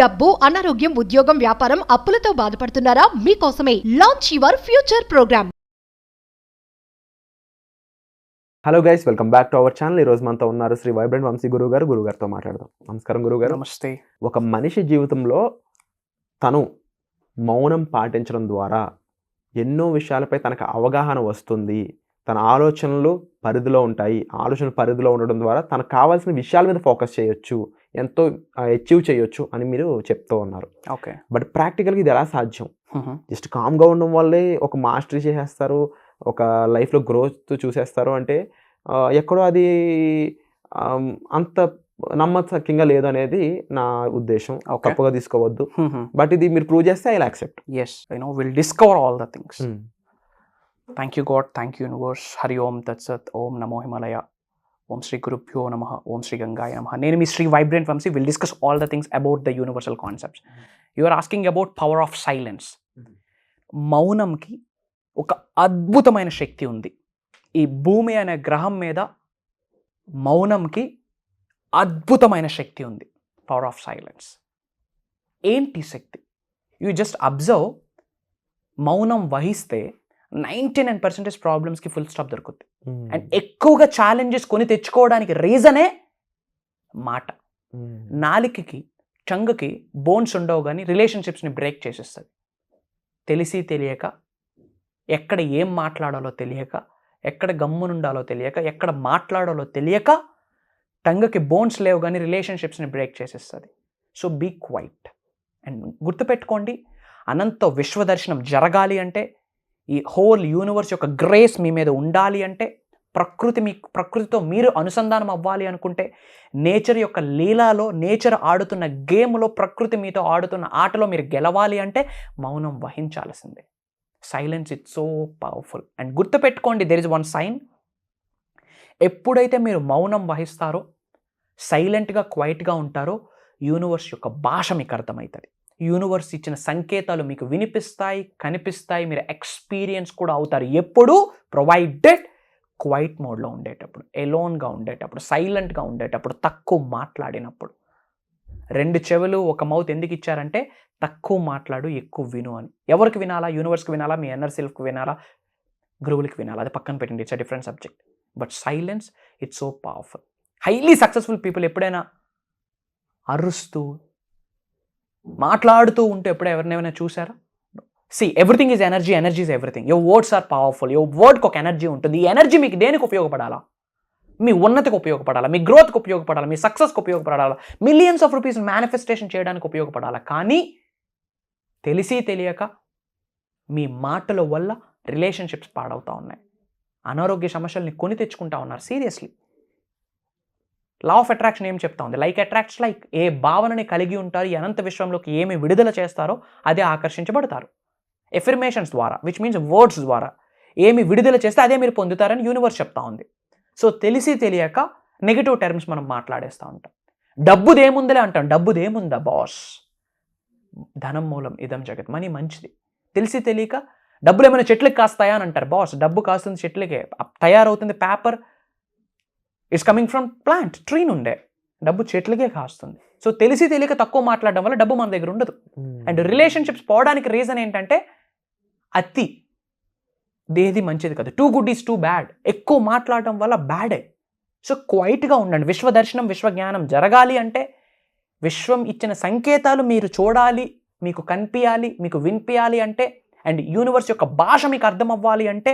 డబ్బు, అనారోగ్యం, ఉద్యోగం, వ్యాపారం, అప్పులతో బాధపడుతున్నారా? మీకోసమే launch your future program. Hello guys, welcome back to our channel. ఈ రోజు మనతో ఉన్నారు శ్రీ వైబ్రెంట్ వంశీ గురుగారితో మాట్లాడదాం. నమస్కారం గురుగారు. నమస్తే. ఒక మనిషి జీవితంలో తను మౌనం పాటించడం ద్వారా ఎన్నో విషయాలపై తనకు అవగాహన వస్తుంది. తన ఆలోచనలు పరిధిలో ఉంటాయి. ఆలోచన పరిధిలో ఉండడం ద్వారా తనకు కావాల్సిన విషయాల మీద ఫోకస్ చేయొచ్చు, ఎంతో అచీవ్ చేయొచ్చు అని మీరు చెప్తూ ఉన్నారు. ఓకే, బట్ ప్రాక్టికల్గా ఇది ఎలా సాధ్యం? జస్ట్ కామ్గా ఉండడం వల్లే ఒక మాస్టరీ చేసేస్తారు, ఒక లైఫ్లో గ్రోత్ చూసేస్తారు అంటే ఎక్కడో అది అంత నమ్మకంగా లేదు అనేది నా ఉద్దేశం. తప్పుగా తీసుకోవద్దు. బట్ ఇది మీరు ప్రూవ్ చేస్తే I will accept. Yes, will discover all the things. Thank you God, thank you universe. Hari Om తత్సత్. ఓం నమో హిమాలయ. ఓం శ్రీ గురుభ్యో నమః. ఓం శ్రీ గంగాయ నమః. నేను మీ Shri vibrant Vamshi. Will discuss all the things about the universal concepts. You are asking about power of silence. మౌనంకి ఒక అద్భుతమైన శక్తి ఉంది. ఈ భూమి అనే గ్రహం మీద మౌనంకి అద్భుతమైన శక్తి ఉంది. Power of silence. ఏంటి శక్తి? You just observe. మౌనం వహిస్తే 99% ప్రాబ్లమ్స్కి ఫుల్ స్టాప్ దొరుకుతుంది. అండ్ ఎక్కువగా ఛాలెంజెస్ కొని తెచ్చుకోవడానికి రీజనే మాట. నాలికకి, చంగకి బోన్స్ ఉండవు కానీ రిలేషన్షిప్స్ని బ్రేక్ చేసేస్తుంది. తెలిసి తెలియక, ఎక్కడ ఏం మాట్లాడాలో తెలియక, ఎక్కడ గమ్మునుండాలో తెలియక, ఎక్కడ మాట్లాడాలో తెలియక, టంగకి బోన్స్ లేవు కానీ రిలేషన్షిప్స్ని బ్రేక్ చేసేస్తుంది. So be quiet. అండ్ గుర్తుపెట్టుకోండి, అనంత విశ్వదర్శనం జరగాలి అంటే, ఈ హోల్ యూనివర్స్ యొక్క గ్రేస్ మీ మీద ఉండాలి అంటే, ప్రకృతితో మీరు అనుసంధానం అవ్వాలి అనుకుంటే, నేచర్ యొక్క లీలాలో, నేచర్ ఆడుతున్న గేమ్లో, ప్రకృతి మీతో ఆడుతున్న ఆటలో మీరు గెలవాలి అంటే మౌనం వహించాల్సిందే. Silence it's so powerful. And గుర్తుపెట్టుకోండి, దెర్ ఇస్ వన్ సైన్. ఎప్పుడైతే మీరు మౌనం వహిస్తారో, సైలెంట్గా, క్వైట్గా ఉంటారో, యూనివర్స్ యొక్క భాష మీకు అర్థమవుతుంది. యూనివర్స్ ఇచ్చిన సంకేతాలు మీకు వినిపిస్తాయి, కనిపిస్తాయి, మీరు ఎక్స్పీరియన్స్ కూడా అవుతారు. ఎప్పుడు? ప్రొవైడెడ్ క్వైట్ మోడ్లో ఉండేటప్పుడు, ఎలోన్గా ఉండేటప్పుడు, సైలెంట్గా ఉండేటప్పుడు, తక్కువ మాట్లాడినప్పుడు. 2 చెవులు 1 మౌత్ ఎందుకు ఇచ్చారంటే, తక్కువ మాట్లాడు, ఎక్కువ విను అని. ఎవరికి వినాలా? యూనివర్స్కి వినాలా? మీ ఇన్నర్ సెల్ఫ్కి వినాలా? గురువులకి వినాలా? అది పక్కన పెట్టండి, it's a different subject. But silence it's so powerful. Highly successful people ఎప్పుడైనా అరుస్తూ మాట్లాడుతూ ఉంటే ఎప్పుడైనా ఎవరినైనా చూసారా? See, everything is energy. Energy is everything. Your words are powerful. Your వర్డ్కి ఒక ఎనర్జీ ఉంటుంది. ఈ ఎనర్జీ మీకు దేనికి ఉపయోగపడాలా? మీ ఉన్నతికి ఉపయోగపడాలా, మీ గ్రోత్కి ఉపయోగపడాలా, మీ సక్సెస్కి ఉపయోగపడాలా, మిలియన్స్ ఆఫ్ రూపీస్ మేనిఫెస్టేషన్ చేయడానికి ఉపయోగపడాలా. కానీ తెలిసి తెలియక మీ మాటల వల్ల రిలేషన్షిప్స్ పాడవుతూ ఉన్నాయి. అనారోగ్య సమస్యల్ని కొని తెచ్చుకుంటా ఉన్నారు. సీరియస్లీ, లా ఆఫ్ అట్రాక్షన్ ఏం చెప్తా ఉంది? Like attracts like. ఏ భావనని కలిగి ఉంటారు, ఈ అనంత విశ్వంలోకి ఏమి విడుదల చేస్తారో అదే ఆకర్షించబడతారు. ఎఫర్మేషన్స్ ద్వారా, విచ్ మీన్స్ వర్డ్స్ ద్వారా, ఏమి విడుదల చేస్తే అదే మీరు పొందుతారని యూనివర్స్ చెప్తా ఉంది. సో తెలిసి తెలియక నెగిటివ్ టర్మ్స్ మనం మాట్లాడేస్తూ ఉంటాం. డబ్బుదేముందలే అంటాం. డబ్బుదేముందా బాస్? ధనం మూలం ఇదం జగత్. మనీ మంచిది. తెలిసి తెలియక డబ్బులు ఏమైనా చెట్లకి కాస్తాయా అని అంటారు. బాస్, డబ్బు కాస్తుంది చెట్లకే, తయారవుతుంది. Paper it's coming from plant, tree నుండే. డబ్బు చెట్లకే కాస్తుంది. సో తెలిసి తెలియక తక్కువ మాట్లాడడం వల్ల డబ్బు మన దగ్గర ఉండదు. అండ్ రిలేషన్షిప్స్ పోవడానికి రీజన్ ఏంటంటే, అతి దేది మంచిది కాదు. Too good is too bad. ఎక్కువ మాట్లాడడం వల్ల బ్యాడే. సో క్వైట్గా ఉండండి. విశ్వదర్శనం, విశ్వజ్ఞానం జరగాలి అంటే, విశ్వం ఇచ్చిన సంకేతాలు మీరు చూడాలి, మీకు కనిపించాలి, మీకు వినిపించాలి అంటే, అండ్ యూనివర్స్ యొక్క భాష మీకు అర్థం అవ్వాలి అంటే,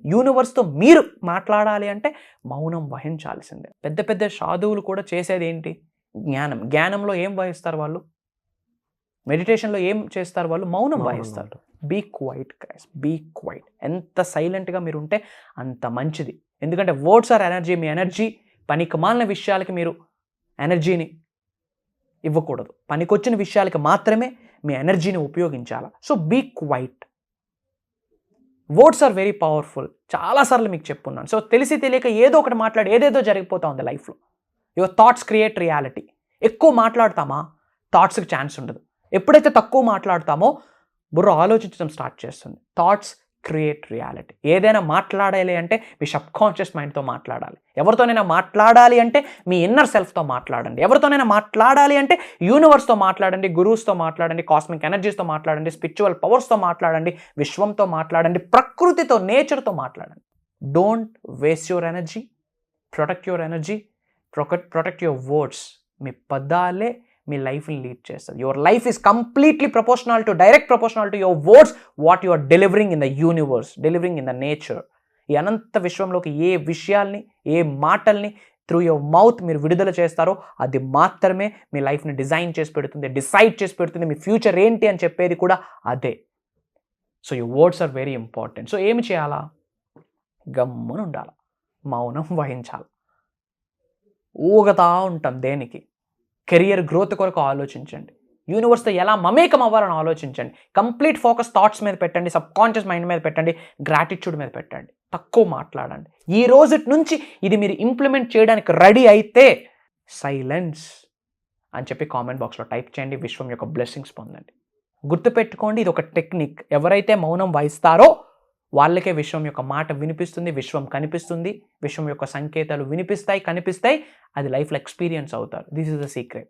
యూనివర్స్తో మీరు మాట్లాడాలి అంటే మౌనం వహించాల్సిందే. పెద్ద పెద్ద సాధువులు కూడా చేసేది ఏంటి? జ్ఞానం. జ్ఞానంలో ఏం వహిస్తారు వాళ్ళు? మెడిటేషన్లో ఏం చేస్తారు వాళ్ళు? మౌనం వహిస్తారు. Be quiet guys, be quiet. ఎంత సైలెంట్గా మీరు ఉంటే అంత మంచిది. ఎందుకంటే వర్డ్స్ ఆర్ ఎనర్జీ. మీ ఎనర్జీ పనికి మాలిన విషయాలకి మీరు ఎనర్జీని ఇవ్వకూడదు. పనికొచ్చిన విషయాలకి మాత్రమే మీ ఎనర్జీని ఉపయోగించాలి. So be quiet. Words are very powerful. చాలాసార్లు మీకు చెప్పున్నాను. సో తెలిసి తెలియక ఏదో ఒకటి మాట్లాడి ఏదేదో జరిగిపోతూ ఉంది లైఫ్లో. Your thoughts create reality. ఎక్కువ మాట్లాడతామా, థాట్స్కి ఛాన్స్ ఉండదు. ఎప్పుడైతే తక్కువ మాట్లాడతామో బుర్ర ఆలోచించడం స్టార్ట్ చేస్తుంది. Thoughts create reality. ఏదైనా మాట్లాడాలి అంటే మీ సబ్కాన్షియస్ మైండ్తో మాట్లాడాలి. ఎవరితోనైనా మాట్లాడాలి అంటే మీ ఇన్నర్ సెల్ఫ్తో మాట్లాడండి. ఎవరితోనైనా మాట్లాడాలి అంటే యూనివర్స్తో మాట్లాడండి, గురువుస్తో మాట్లాడండి, కాస్మిక్ ఎనర్జీస్తో మాట్లాడండి, స్పిరిచువల్ పవర్స్తో మాట్లాడండి, విశ్వంతో మాట్లాడండి, ప్రకృతితో, నేచర్తో మాట్లాడండి. Don't waste your energy, protect your energy, protect your words. మీ పదాలే మీ లైఫ్ని లీడ్ చేస్తారు. Your life is completely direct proportional to your words, what you are delivering in the universe, delivering in the nature. ఈ అనంత విశ్వంలోకి ఏ విషయాల్ని, ఏ మాటల్ని through your mouth మీరు విడుదల చేస్తారో అది మాత్రమే మీ లైఫ్ని డిజైన్ చేసి పెడుతుంది, డిసైడ్ చేసి పెడుతుంది. మీ ఫ్యూచర్ ఏంటి అని చెప్పేది కూడా అదే. So your words are very important. So ఏమి చేయాలా? గమ్మున ఉండాలి, మౌనం వహించాలి. ఊగతా ఉంటాం దేనికి? కెరియర్ గ్రోత్ కొరకు ఆలోచించండి. యూనివర్స్తో ఎలా మమేకం అవ్వాలని ఆలోచించండి. కంప్లీట్ ఫోకస్ థాట్స్ మీద పెట్టండి, సబ్కాన్షియస్ మైండ్ మీద పెట్టండి, గ్రాటిట్యూడ్ మీద పెట్టండి. తక్కువ మాట్లాడండి. ఈ రోజు నుంచి ఇది మీరు ఇంప్లిమెంట్ చేయడానికి రెడీ అయితే సైలెన్స్ అని చెప్పి కామెంట్ బాక్స్లో టైప్ చేయండి. విశ్వం యొక్క బ్లెస్సింగ్స్ పొందండి. గుర్తుపెట్టుకోండి, ఇది ఒక టెక్నిక్. ఎవరైతే మౌనం వహిస్తారో వాళ్ళకే విశ్వం యొక్క మాట వినిపిస్తుంది, విశ్వం కనిపిస్తుంది, విశ్వం యొక్క సంకేతాలు వినిపిస్తాయి, కనిపిస్తాయి. అది లైఫ్లో ఎక్స్పీరియన్స్ అవుతారు. This is the secret.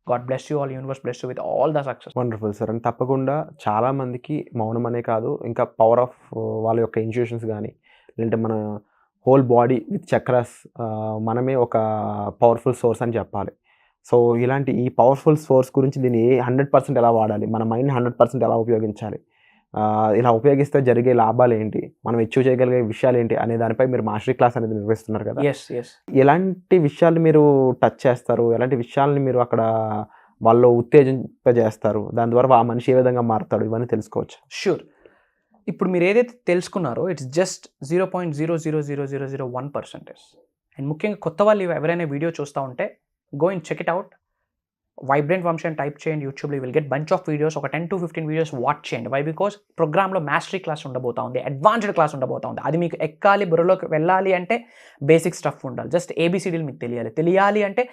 God bless you all, universe bless you with all the success. Wonderful sir. And తప్పకుండా చాలామందికి మౌనం అనే కాదు, ఇంకా పవర్ ఆఫ్ వాళ్ళ యొక్క ఇన్స్టిట్యూషన్స్ కానీ, లేదంటే మన హోల్ బాడీ విత్ చక్రాస్ మనమే ఒక పవర్ఫుల్ సోర్స్ అని చెప్పాలి. సో ఇలాంటి ఈ పవర్ఫుల్ సోర్స్ గురించి దీన్ని 100% ఎలా వాడాలి, మన మైండ్ 100% ఎలా ఉపయోగించాలి, ఇలా ఉపయోగిస్తే జరిగే లాభాలు ఏంటి, మనం అచీవ్ చేయగలిగే విషయాలు ఏంటి అనే దానిపై మీరు మాస్టర్ క్లాస్ అనేది నిర్వహిస్తున్నారు కదా. ఎలాంటి విషయాలు మీరు టచ్ చేస్తారు, ఎలాంటి విషయాలని మీరు అక్కడ వాళ్ళు ఉత్తేజింపజేస్తారు, దాని ద్వారా ఆ మనిషి ఏ విధంగా మారుతాడు, ఇవన్నీ తెలుసుకోవచ్చు. షూర్. ఇప్పుడు మీరు ఏదైతే తెలుసుకున్నారో ఇట్స్ జస్ట్ 0.00001%. అండ్ ముఖ్యంగా కొత్త వాళ్ళు ఎవరైనా వీడియో చూస్తూ ఉంటే go and check it out. Vibrant Vamshi అని టైప్ చేయండి యూట్యూబ్లో. Will get bunch of videos. ఒక 10 to 15 వీడియోస్ వాచ్ చేయండి. వై? బికాస్ ప్రోగ్రామ్లో మాస్టరీ క్లాస్ ఉండబోతా ఉంది, అడ్వాన్స్డ్ క్లాస్ ఉండబోతా ఉంది. అది మీకు ఎక్కాలి, బుర్రలోకి వెళ్ళాలి అంటే బేసిక్ స్టఫ్ ఉండాలి. జస్ట్ ABCDలు మీకు తెలియాలి అంటే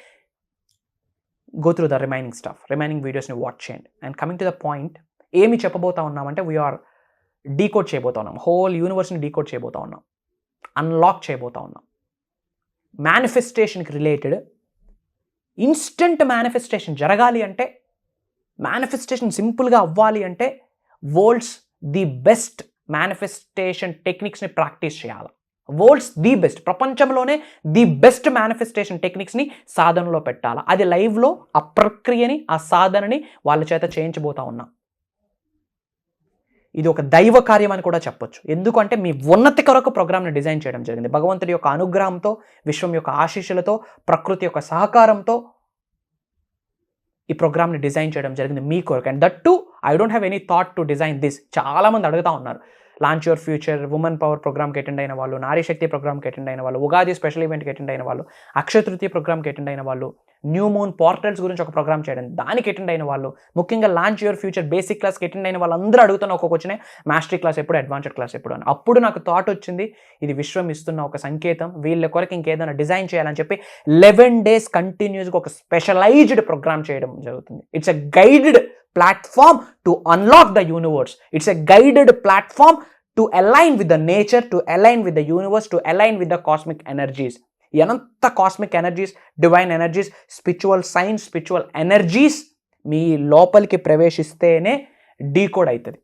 go through the remaining stuff, remaining వీడియోస్ని వాచ్ చేయండి. And coming to the point, ఏమి చెప్పబోతా ఉన్నామంటే వీఆర్ డీకోడ్ చేయబోతా ఉన్నాం. హోల్ యూనివర్స్ని డీకోడ్ చేయబోతా ఉన్నాం, అన్లాక్ చేయబోతా ఉన్నాం. మేనిఫెస్టేషన్కి రిలేటెడ్ ఇన్స్టెంట్ మేనిఫెస్టేషన్ జరగాలి అంటే, మేనిఫెస్టేషన్ సింపుల్గా అవ్వాలి అంటే వరల్డ్స్ ది బెస్ట్ మేనిఫెస్టేషన్ టెక్నిక్స్ని ప్రాక్టీస్ చేయాలి. వరల్డ్స్ ది బెస్ట్, ప్రపంచంలోనే ది బెస్ట్ మేనిఫెస్టేషన్ టెక్నిక్స్ని సాధనలో పెట్టాలి. అది లైవ్లో ఆ ప్రక్రియని, ఆ సాధనని వాళ్ళ చేత చేయించబోతా ఉన్నాం. ఇది ఒక దైవ కార్యం అని కూడా చెప్పొచ్చు. ఎందుకంటే మీ ఉన్నతి కొరకు ప్రోగ్రామ్ని డిజైన్ చేయడం జరిగింది. భగవంతుడి యొక్క అనుగ్రహంతో, విశ్వం యొక్క ఆశీస్సులతో, ప్రకృతి యొక్క సహకారంతో ఈ ప్రోగ్రామ్ని డిజైన్ చేయడం జరిగింది మీ కొరకు. And that to I don't have any thought to design this. చాలామంది అడుగుతూ ఉన్నారు. Launch your future, women power ప్రోగ్రామ్కి అటెండ్ అయిన వాళ్ళు, నారీ శక్తి ప్రోగ్రామ్కి అటెండ్ అయిన వాళ్ళు, ఉగాది స్పెషల్ ఈవెంట్కి అటెండ్ అయిన వాళ్ళు, అక్షయ తృతీయ ప్రోగ్రామ్కి అటెండ్ అయిన వాళ్ళు, న్యూ మూన్ పోర్టల్స్ గురించి ఒక ప్రోగ్రామ్ చేయడం దానికి అటెండ్ అయిన వాళ్ళు, ముఖ్యంగా లాంచ్ యువర్ ఫ్యూచర్ బేసిక్ క్లాస్కి అటెండ్ అయిన వాళ్ళందరూ అడుగుతున్న ఒక క్వశ్చనే, మాస్టరీ క్లాస్ ఎప్పుడు, అడ్వాన్స్డ్ క్లాస్ ఎప్పుడు అని. అప్పుడు నాకు థాట్ వచ్చింది, ఇది విశ్వం ఇస్తున్న ఒక సంకేతం, వీళ్ళ కొరకు ఇంకేదైనా డిజైన్ చేయాలని చెప్పి 11 days కంటిన్యూస్గా ఒక స్పెషలైజ్డ్ ప్రోగ్రామ్ చేయడం జరుగుతుంది. It's a guided platform to unlock the universe. It's a guided platform to align with the nature, to align with the universe, to align with the cosmic energies. ఎంత cosmic energies, divine energies, spiritual science, spiritual energies మీ లోపలికి ప్రవేశిస్తేనే decode అవుతుంది.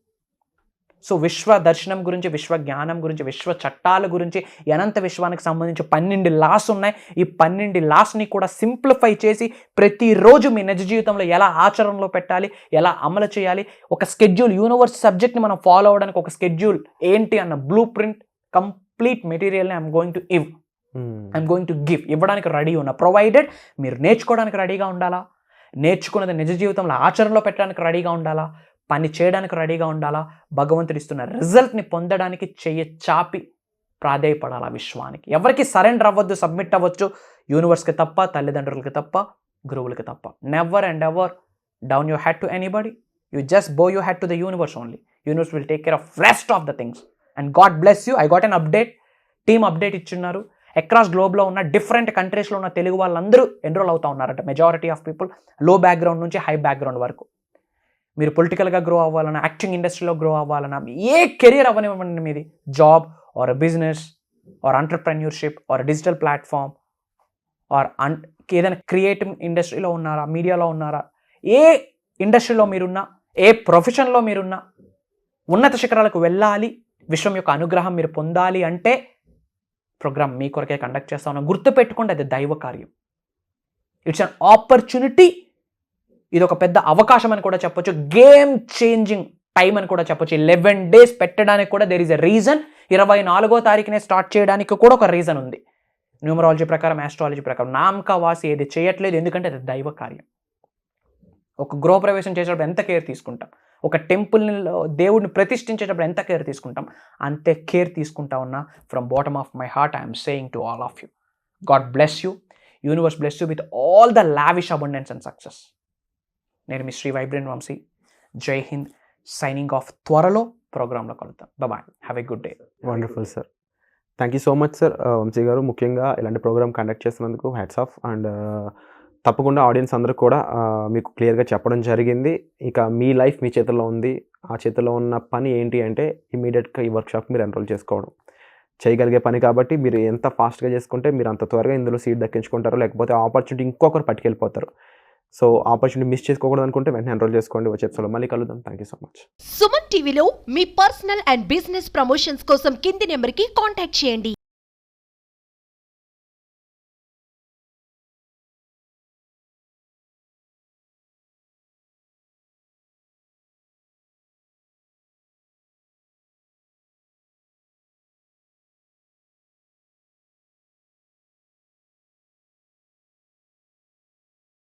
So విశ్వ దర్శనం గురించి, విశ్వ జ్ఞానం గురించి, విశ్వ చట్టాల గురించి, అనంత విశ్వానికి సంబంధించి 12 లాస్ ఉన్నాయి. ఈ 12 లాస్ని కూడా సింప్లిఫై చేసి ప్రతిరోజు మీ నిజ జీవితంలో ఎలా ఆచరణలో పెట్టాలి, ఎలా అమలు చేయాలి, ఒక స్కెడ్యూల్, యూనివర్స్ సబ్జెక్ట్ని మనం ఫాలో అవ్వడానికి ఒక స్కెడ్యూల్ ఏంటి అన్న బ్లూ ప్రింట్, కంప్లీట్ మెటీరియల్ని ఐఎమ్ గోయింగ్ టు గివ్ ఇవ్వడానికి రెడీ ఉన్నా. ప్రొవైడెడ్ మీరు నేర్చుకోవడానికి రెడీగా ఉండాలా, నేర్చుకున్నది నిజ జీవితంలో ఆచరణలో పెట్టడానికి రెడీగా ఉండాలా, పని చేయడానికి రెడీగా ఉండాలా, భగవంతుడు ఇస్తున్న రిజల్ట్ని పొందడానికి చెయ్యి చాపి ప్రాధేయపడాలా విశ్వానికి. ఎవరికి సరెండర్ అవ్వద్దు, సబ్మిట్ అవ్వచ్చు, యూనివర్స్కి తప్ప, తల్లిదండ్రులకి తప్ప, గురువులకి తప్ప. Never and ever down your head to anybody. You just bow your head to the universe only. Universe will take care of rest of the things. And God bless you. I got an update, team update ఇచ్చున్నారు. Across గ్లోబ్లో ఉన్న different కంట్రీస్లో ఉన్న తెలుగు వాళ్ళందరూ enrol అవుతూ ఉన్నారట. Majority of people, low background నుంచి high background వరకు. మీరు పొలిటికల్గా గ్రో అవ్వాలన్నా, యాక్టింగ్ ఇండస్ట్రీలో గ్రో అవ్వాలన్నా, ఏ కెరియర్ అవ్వనివ్వండి మీది, job or business or entrepreneurship or digital platform or ఏదైనా క్రియేటివ్ ఇండస్ట్రీలో ఉన్నారా, మీడియాలో ఉన్నారా, ఏ ఇండస్ట్రీలో మీరున్నా, ఏ ప్రొఫెషన్లో మీరున్నా, ఉన్నత శిఖరాలకు వెళ్ళాలి, విశ్వం యొక్క అనుగ్రహం మీరు పొందాలి అంటే ప్రోగ్రామ్ మీ కొరకే కండక్ట్ చేస్తా ఉన్నాం. గుర్తుపెట్టుకోండి, అది దైవ కార్యం. It's an opportunity. ఇది ఒక పెద్ద అవకాశం అని కూడా చెప్పొచ్చు, గేమ్ చేంజింగ్ టైం అని కూడా చెప్పొచ్చు. 11 days పెట్టడానికి కూడా దేర్ ఈజ్ ఎ రీజన్. 24వ తారీఖునే స్టార్ట్ చేయడానికి కూడా ఒక రీజన్ ఉంది. న్యూమరాలజీ ప్రకారం, ఆస్ట్రాలజీ ప్రకారం నామకావాసి ఏది చేయట్లేదు, ఎందుకంటే అది దైవ కార్యం. ఒక గృహప్రవేశం చేసేటప్పుడు ఎంత కేర్ తీసుకుంటాం, ఒక టెంపుల్ని దేవుడిని ప్రతిష్ఠించేటప్పుడు ఎంత కేర్ తీసుకుంటాం, అంతే కేర్ తీసుకుంటా ఉన్నా. From bottom of my heart I'm saying to all of you, God bless you, universe bless you with all the lavish abundance and success. నేను మీ శ్రీ వైబ్రెంట్ వంశీ. జై హింద్. Signing off. త్వరలో ప్రోగ్రాంలో కలుద్దాం. Bye. Have a good day. Wonderful sir. Thank you so much sir Vamshi garu. ముఖ్యంగా ఇలాంటి program conduct చేస్తున్నందుకు hats off. And తప్పకుండా ఆడియన్స్ అందరూ కూడా మీకు క్లియర్గా చెప్పడం జరిగింది. ఇక మీ లైఫ్ మీ చేతుల్లో ఉంది. ఆ చేతుల్లో ఉన్న పని ఏంటి అంటే ఇమీడియట్గా ఈ వర్క్షాప్ మీరు ఎన్రోల్ చేసుకోవడం. చేయగలిగే పని కాబట్టి మీరు ఎంత ఫాస్ట్గా చేసుకుంటే మీరు అంత త్వరగా ఇందులో సీట్ దక్కించుకుంటారు, లేకపోతే ఆపర్చునిటీ ఇంకొకరు పట్టుకెళ్ళిపోతారు. సో ఆపర్చునిటీ మిస్ చేసుకోకూడదు అనుకుంటే వెంటనే ఎన్రోల్ చేసుకోండి. వచ్చే ఎపిసోడ్లో మళ్ళీ కలుద్దాం. Thank you so much. Suman టీవీలో మీ పర్సనల్ అండ్ బిజినెస్ ప్రమోషన్స్ కోసం కింది నెంబర్కి కాంటాక్ట్ చేయండి.